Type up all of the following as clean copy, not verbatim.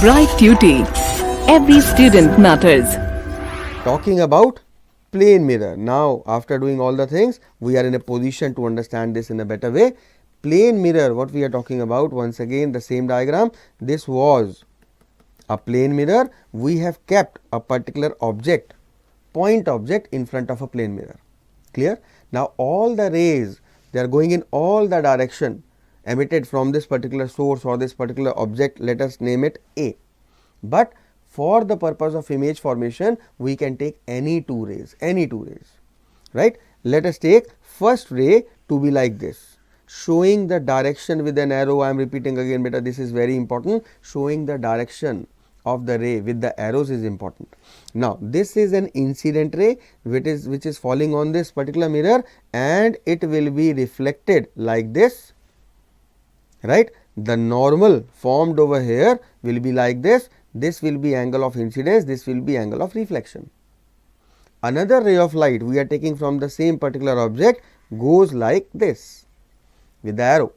Bright Tuty. Every student matters. Talking about plane mirror. Now, after doing all the things, we are in a position to understand this in a better way. Plane mirror, what we are talking about, once again the same diagram. This was a plane mirror. We have kept a particular object, point object in front of a plane mirror. Clear? Now, all the rays, they are going in all the direction emitted from this particular source or this particular object. Let us name it A. But for the purpose of image formation, we can take any two rays, right? Let us take first ray to be like this, showing the direction with an arrow. I am repeating again, beta, this is very important. Showing the direction of the ray with the arrows is important. Now, this is an incident ray which is falling on this particular mirror, and it will be reflected like this, right? The normal formed over here will be like this. This will be angle of incidence, this will be angle of reflection. Another ray of light we are taking from the same particular object goes like this with the arrow.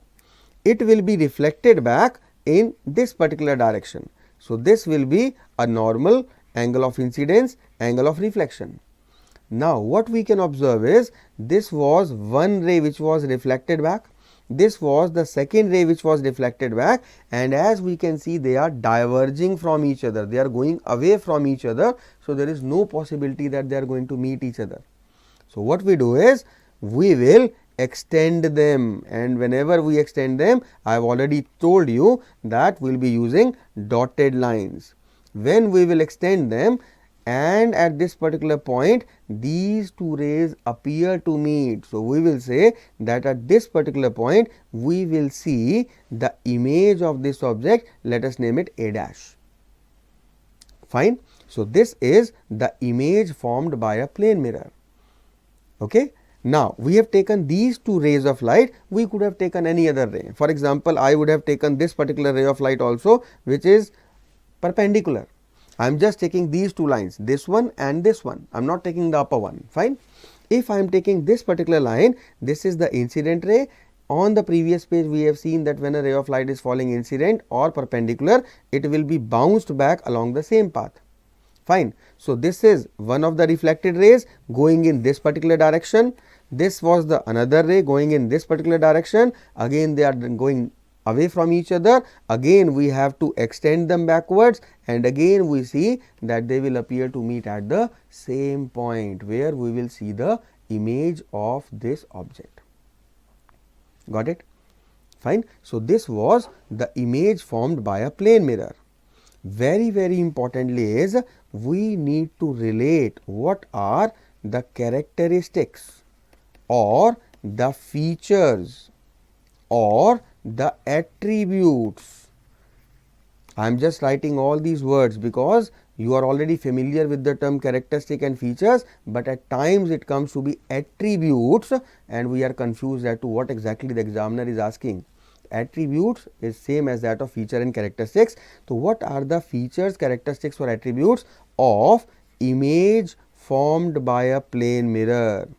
It will be reflected back in this particular direction. So, this will be a normal angle of incidence, angle of reflection. Now, what we can observe is this was one ray which was reflected back. This was the second ray which was reflected back, and as we can see, they are diverging from each other. They are going away from each other. So, there is no possibility that they are going to meet each other. So, what we do is we will extend them, and whenever we extend them, I have already told you that we will be using dotted lines. When we will extend them, and at this particular point these two rays appear to meet. So, we will say that at this particular point we will see the image of this object. Let us name it A dash. Fine. So, this is the image formed by a plane mirror. Okay. Now, we have taken these two rays of light. We could have taken any other ray. For example, I would have taken this particular ray of light also, which is perpendicular. I am just taking these two lines, this one and this one. I am not taking the upper one. Fine. If I am taking this particular line, this is the incident ray. On the previous page, we have seen that when a ray of light is falling incident or perpendicular, it will be bounced back along the same path. Fine. So, this is one of the reflected rays going in this particular direction. This was the another ray going in this particular direction. Again, they are going away from each other. Again, we have to extend them backwards, and again we see that they will appear to meet at the same point where we will see the image of this object. Got it? Fine. So, this was the image formed by a plane mirror. Very, very importantly is we need to relate what are the characteristics or the features or the attributes. I am just writing all these words because you are already familiar with the term characteristic and features, but at times it comes to be attributes and we are confused as to what exactly the examiner is asking. Attributes is same as that of feature and characteristics. So, what are the features, characteristics or attributes of image formed by a plane mirror?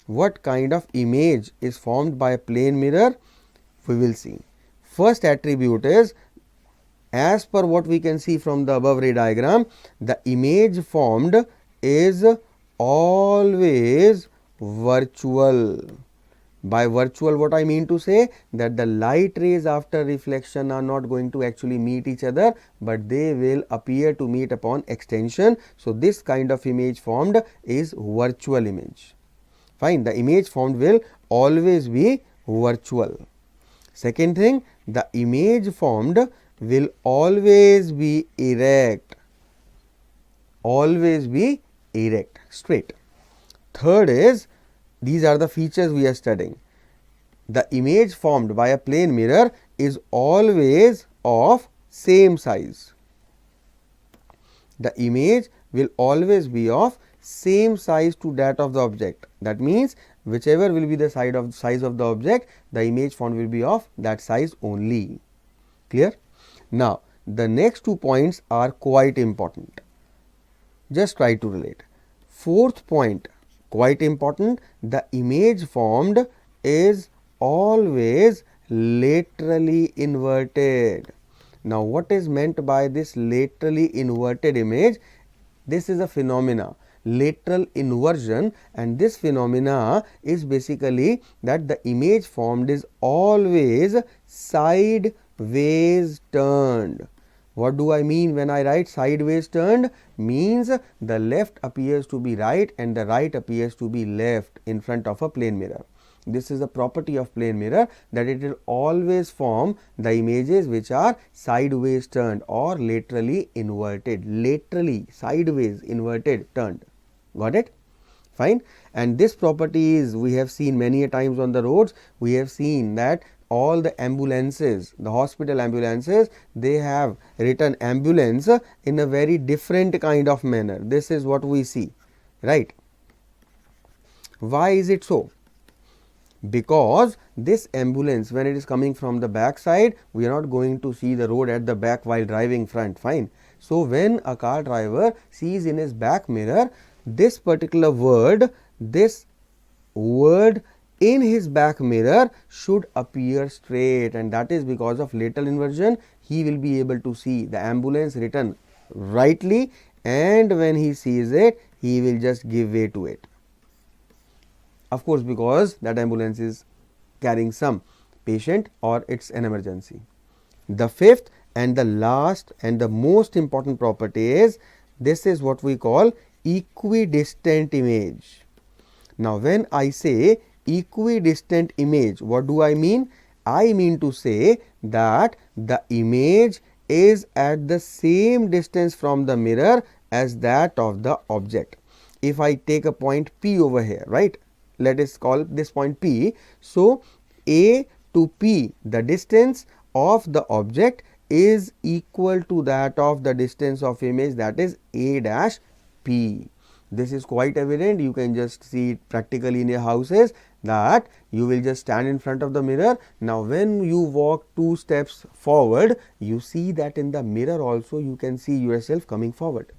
What kind of image is formed by a plane mirror? We will see. First attribute is, as per what we can see from the above ray diagram, the image formed is always virtual. By virtual, what I mean to say, that the light rays after reflection are not going to actually meet each other, but they will appear to meet upon extension. So, this kind of image formed is virtual image. Fine. The image formed will always be virtual. Second thing, the image formed will always be erect, straight. Third is, these are the features we are studying. The image formed by a plane mirror is always of same size. The image will always be of same size to that of the object. That means, whichever will be the size of the object, the image formed will be of that size only. Clear? Now, the next 2 points are quite important. Just try to relate. Fourth point, quite important, the image formed is always laterally inverted. Now what is meant by this laterally inverted image? This is a phenomena, lateral inversion, and this phenomena is basically that the image formed is always sideways turned. What do I mean when I write sideways turned? Means the left appears to be right and the right appears to be left in front of a plane mirror. This is a property of plane mirror, that it will always form the images which are sideways turned or laterally inverted. Laterally, sideways, inverted, turned. Got it? Fine. And this property is, we have seen many a times on the roads. We have seen that all the ambulances, the hospital ambulances, they have written ambulance in a very different kind of manner. This is what we see, right? Why is it so? Because this ambulance, when it is coming from the back side, we are not going to see the road at the back while driving front. Fine. So when a car driver sees in his back mirror this particular word, this word in his back mirror should appear straight, and that is because of lateral inversion. He will be able to see the ambulance written rightly, and when he sees it, he will just give way to it. Of course, because that ambulance is carrying some patient or it's an emergency. The fifth and the last and the most important property is, this is what we call equidistant image. Now when I say equidistant image, what do I mean? I mean to say that the image is at the same distance from the mirror as that of the object. If I take a point P over here, right? Let us call this point P. So A to P, the distance of the object is equal to that of the distance of image, that is A dash P. This is quite evident. You can just see it practically in your houses, that you will just stand in front of the mirror. Now when you walk 2 steps forward, you see that in the mirror also you can see yourself coming forward.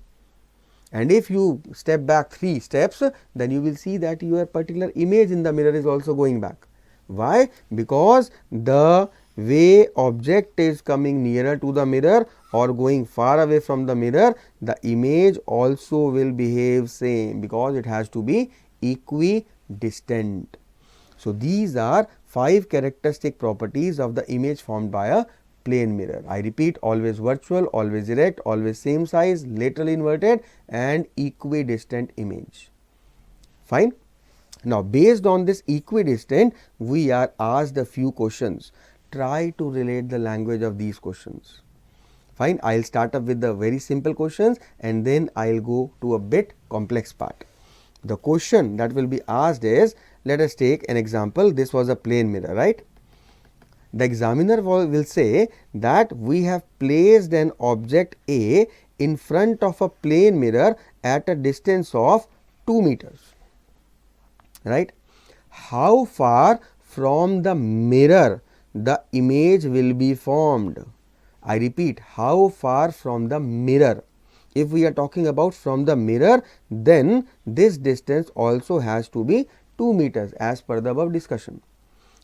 And if you step back 3 steps, then you will see that your particular image in the mirror is also going back. Why? Because the way object is coming nearer to the mirror or going far away from the mirror, the image also will behave same, because it has to be equidistant. So these are 5 characteristic properties of the image formed by a plane mirror. I repeat, always virtual, always erect, always same size, laterally inverted, and equidistant image. Fine. Now based on this equidistant, we are asked a few questions. Try to relate the language of these questions. Fine. I'll start up with the very simple questions and then I'll go to a bit complex part. The question that will be asked is, let us take an example. This was a plane mirror, right? The examiner will say that we have placed an object A in front of a plane mirror at a distance of 2 meters, right? How far from the mirror the image will be formed? I repeat, how far from the mirror? If we are talking about from the mirror, then this distance also has to be 2 meters as per the above discussion.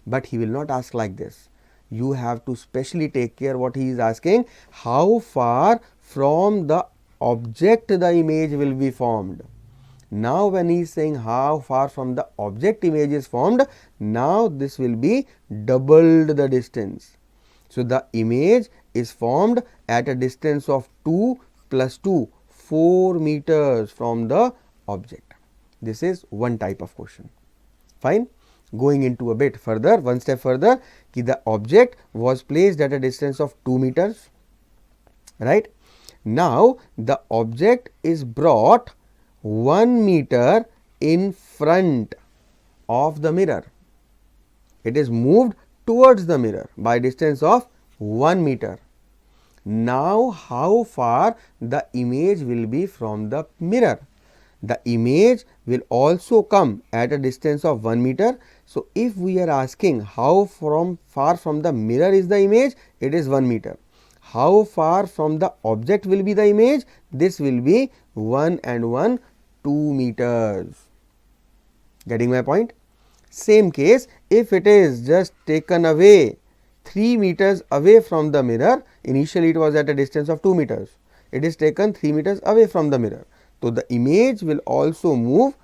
But he will not ask like this. You have to specially take care what he is asking. How far from the object the image will be formed? Now when he is saying how far from the object image is formed, now this will be doubled the distance. So the image is formed at a distance of 2 plus 2, 4 meters from the object. This is one type of question. Fine. Going into a bit further, one step further, the object was placed at a distance of 2 meters, right? Now the object is brought 1 meter in front of the mirror. It is moved towards the mirror by distance of 1 meter. Now how far the image will be from the mirror? The image will also come at a distance of 1 meter. So if we are asking how far from the mirror is the image, it is 1 meter. How far from the object will be the image? This will be 1 and 1, 2 meters. Getting my point? Same case, if it is just taken away 3 meters away from the mirror. Initially it was at a distance of 2 meters. It is taken 3 meters away from the mirror. So the image will also move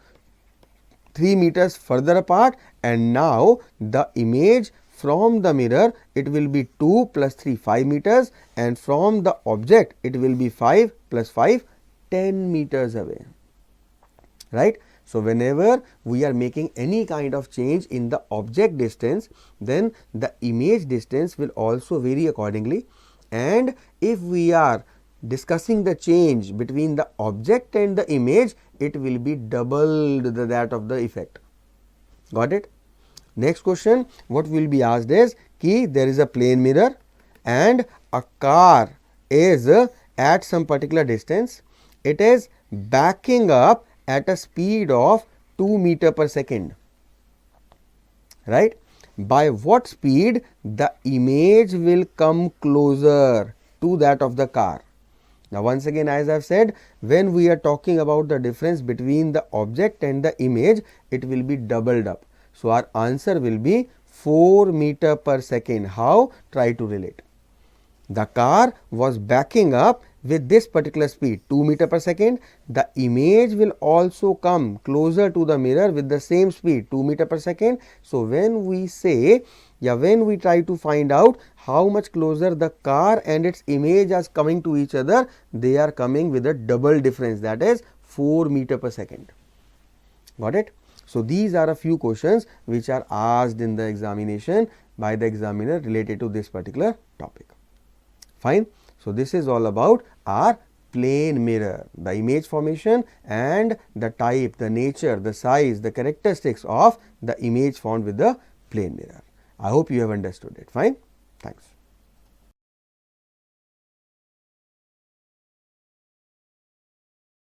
3 meters further apart, and now the image from the mirror, it will be 2 plus 3 5 meters, and from the object it will be 5 plus 5 10 meters away, right. So whenever we are making any kind of change in the object distance, then the image distance will also vary accordingly, and if we are discussing the change between the object and the image, it will be doubled that of the effect. Got it? Next question what will be asked is ki there is a plane mirror and a car is at some particular distance. It is backing up at a speed of 2 meter per second, right. By what speed the image will come closer to that of the car? Now once again, as I have said, when we are talking about the difference between the object and the image, it will be doubled up. So our answer will be 4 meter per second. How? Try to relate. The car was backing up with this particular speed 2 meter per second. The image will also come closer to the mirror with the same speed 2 meter per second. So when we say, when we try to find out how much closer the car and its image are coming to each other, they are coming with a double difference, that is 4 meter per second. Got it? So these are a few questions which are asked in the examination by the examiner related to this particular topic. Fine. So this is all about our plane mirror, the image formation and the type, the nature, the size, the characteristics of the image found with the plane mirror. I hope you have understood it. Fine. Thanks.